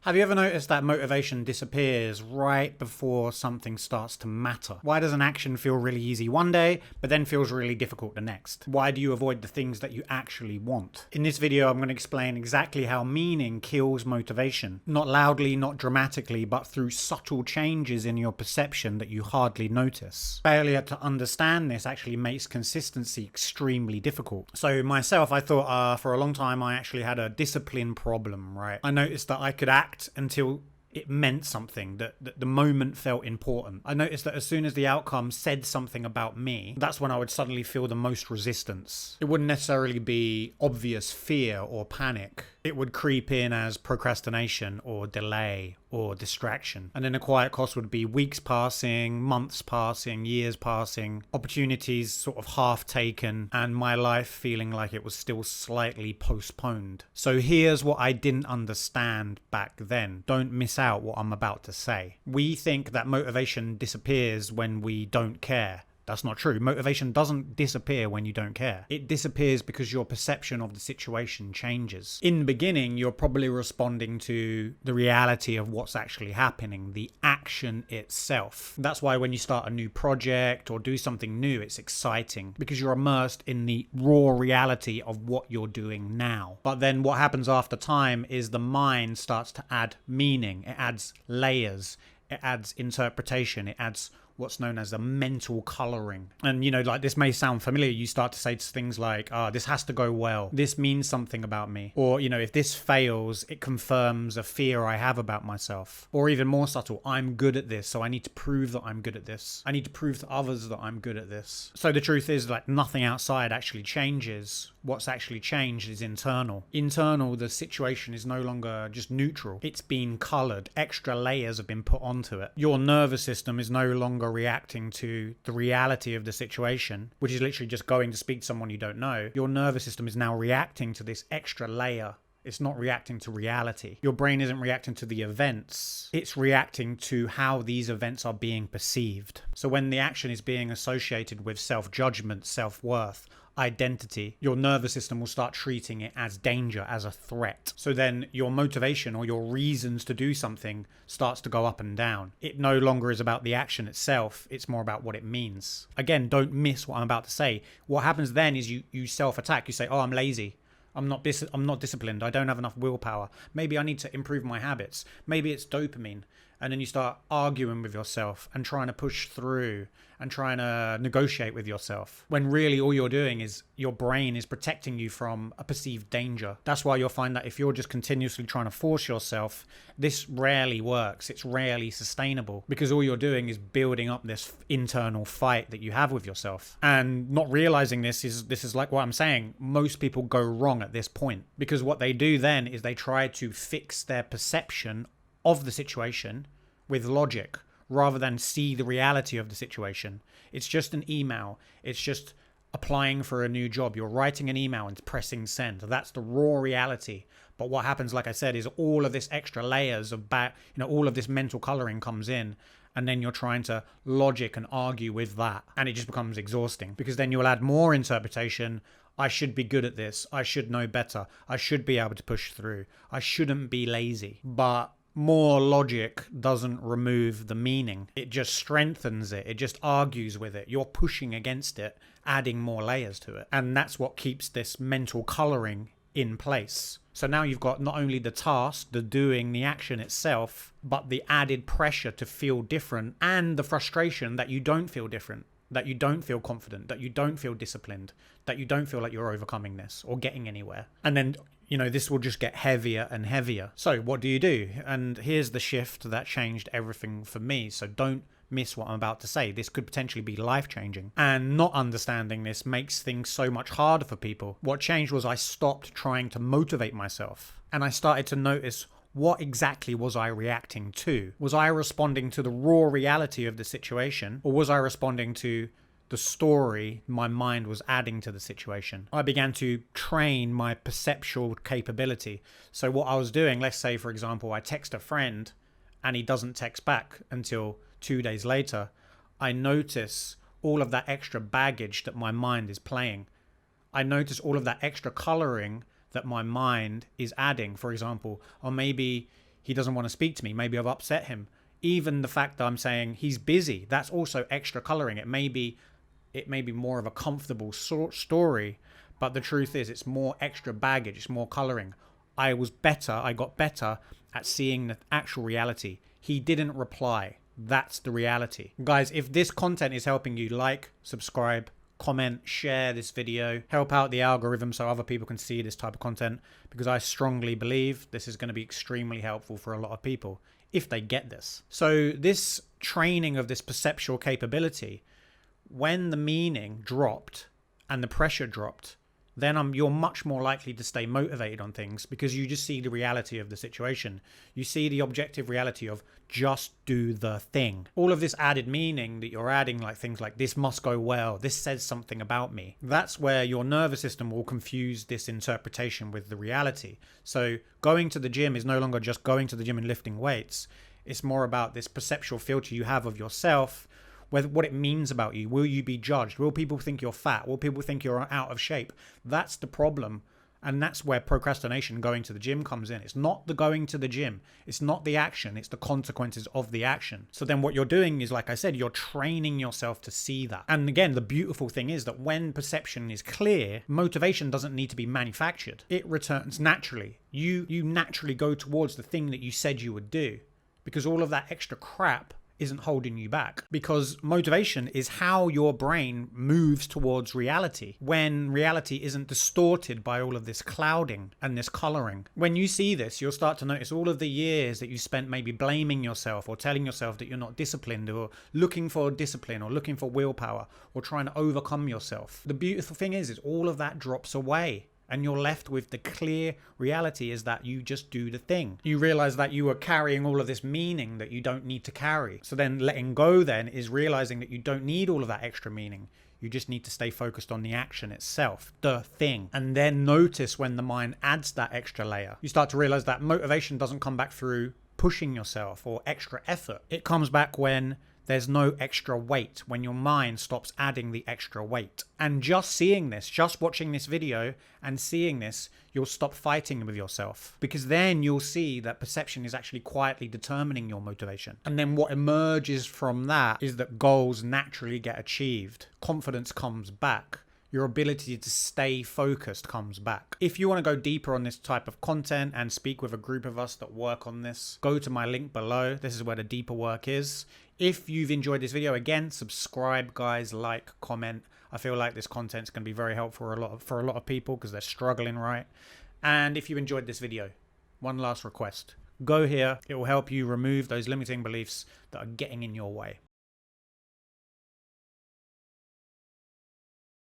Have you ever noticed that motivation disappears right before something starts to matter? Why does an action feel really easy one day, but then feels really difficult the next? Why do you avoid the things that you actually want? In this video, I'm going to explain exactly how meaning kills motivation. Not loudly, not dramatically, but through subtle changes in your perception that you hardly notice. Failure to understand this actually makes consistency extremely difficult. So myself, I thought for a long time I actually had a discipline problem, right? I noticed that I could act until it meant something, that the moment felt important. I noticed that as soon as the outcome said something about me, that's when I would suddenly feel the most resistance. It wouldn't necessarily be obvious fear or panic. It would creep in as procrastination or delay or distraction. And then the quiet cost would be weeks passing, months passing, years passing, opportunities sort of half taken, and my life feeling like it was still slightly postponed. So here's what I didn't understand back then. Don't miss out what I'm about to say. We think that motivation disappears when we don't care. That's not true. Motivation doesn't disappear when you don't care. It disappears because your perception of the situation changes. In the beginning, you're probably responding to the reality of what's actually happening, the action itself. That's why when you start a new project or do something new, it's exciting because you're immersed in the raw reality of what you're doing now. But then what happens after time is the mind starts to add meaning. It adds layers. It adds interpretation. It adds what's known as the mental coloring. And like this may sound familiar. You start to say things like, this has to go well. This means something about me. Or, if this fails, it confirms a fear I have about myself. Or even more subtle, I'm good at this, so I need to prove that I'm good at this. I need to prove to others that I'm good at this. So the truth is, like, nothing outside actually changes. What's actually changed is internal. Internal, the situation is no longer just neutral. It's been colored. Extra layers have been put onto it. Your nervous system is no longer reacting to the reality of the situation, which is literally just going to speak to someone you don't know. Your nervous system is now reacting to this extra layer. It's not reacting to reality. Your brain isn't reacting to the events. It's reacting to how these events are being perceived. So when the action is being associated with self-judgment, self-worth, identity, your nervous system will start treating it as danger, as a threat. So then your motivation or your reasons to do something starts to go up and down. It no longer is about the action itself. It's more about what it means. Again, don't miss what I'm about to say. What happens then is you self-attack. You say, I'm lazy. I'm not disciplined. I don't have enough willpower. Maybe I need to improve my habits. Maybe it's dopamine. And then you start arguing with yourself and trying to push through and trying to negotiate with yourself. When really all you're doing is your brain is protecting you from a perceived danger. That's why you'll find that if you're just continuously trying to force yourself, this rarely works. It's rarely sustainable because all you're doing is building up this internal fight that you have with yourself. And not realizing this is like what I'm saying. Most people go wrong at this point because what they do then is they try to fix their perception of the situation with logic rather than see the reality of the situation. It's just an email. It's just applying for a new job. You're writing an email and pressing send. That's the raw reality. But what happens, like I said, is all of this extra layers of all of this mental coloring comes in, and then you're trying to logic and argue with that, and it just becomes exhausting because then you'll add more interpretation. I should be good at this. I should know better. I should be able to push through. I shouldn't be lazy. But more logic doesn't remove the meaning. It just strengthens it. It just argues with it. You're pushing against it, adding more layers to it. And that's what keeps this mental coloring in place. So now you've got not only the task, the doing, the action itself, but the added pressure to feel different and the frustration that you don't feel different, that you don't feel confident, that you don't feel disciplined, that you don't feel like you're overcoming this or getting anywhere. And then this will just get heavier and heavier. So what do you do? And here's the shift that changed everything for me. So don't miss what I'm about to say. This could potentially be life-changing. And not understanding this makes things so much harder for people. What changed was I stopped trying to motivate myself. And I started to notice, what exactly was I reacting to? Was I responding to the raw reality of the situation? Or was I responding to the story my mind was adding to the situation? I began to train my perceptual capability. So what I was doing, let's say, for example, I text a friend and he doesn't text back until 2 days later. I notice all of that extra baggage that my mind is playing. I notice all of that extra coloring that my mind is adding. For example, or maybe he doesn't want to speak to me. Maybe I've upset him. Even the fact that I'm saying he's busy, that's also extra coloring. It may be more of a comfortable story, but the truth is it's more extra baggage, it's more coloring. I got better at seeing the actual reality. He didn't reply. That's the reality. Guys, if this content is helping you, like, subscribe, comment, share this video, help out the algorithm so other people can see this type of content, because I strongly believe this is going to be extremely helpful for a lot of people if they get this. So this training of this perceptual capability, when the meaning dropped and the pressure dropped, then you're much more likely to stay motivated on things, because you just see the reality of the situation. You see the objective reality of just do the thing. All of this added meaning that you're adding, like things like this must go well, this says something about me. That's where your nervous system will confuse this interpretation with the reality. So going to the gym is no longer just going to the gym and lifting weights. It's more about this perceptual filter you have of yourself, what it means about you. Will you be judged? Will people think you're fat? Will people think you're out of shape? That's the problem. And that's where procrastination, going to the gym, comes in. It's not the going to the gym. It's not the action. It's the consequences of the action. So then what you're doing is, like I said, you're training yourself to see that. And again, the beautiful thing is that when perception is clear, motivation doesn't need to be manufactured. It returns naturally. You naturally go towards the thing that you said you would do, because all of that extra crap isn't holding you back. Because motivation is how your brain moves towards reality, when reality isn't distorted by all of this clouding and this coloring. When you see this, you'll start to notice all of the years that you spent maybe blaming yourself or telling yourself that you're not disciplined, or looking for discipline, or looking for willpower, or trying to overcome yourself. The beautiful thing is all of that drops away, and you're left with the clear reality is that you just do the thing. You realize that you are carrying all of this meaning that you don't need to carry. So then letting go then is realizing that you don't need all of that extra meaning. You just need to stay focused on the action itself, the thing. And then notice when the mind adds that extra layer. You start to realize that motivation doesn't come back through pushing yourself or extra effort. It comes back when there's no extra weight, when your mind stops adding the extra weight. And just seeing this, just watching this video and seeing this, you'll stop fighting with yourself, because then you'll see that perception is actually quietly determining your motivation. And then what emerges from that is that goals naturally get achieved. Confidence comes back. Your ability to stay focused comes back. If you want to go deeper on this type of content and speak with a group of us that work on this, go to my link below. This is where the deeper work is. If you've enjoyed this video, again, subscribe, guys, like, comment. I feel like this content's going to be very helpful for a lot of people because they're struggling, right? And if you enjoyed this video, one last request. Go here. It will help you remove those limiting beliefs that are getting in your way.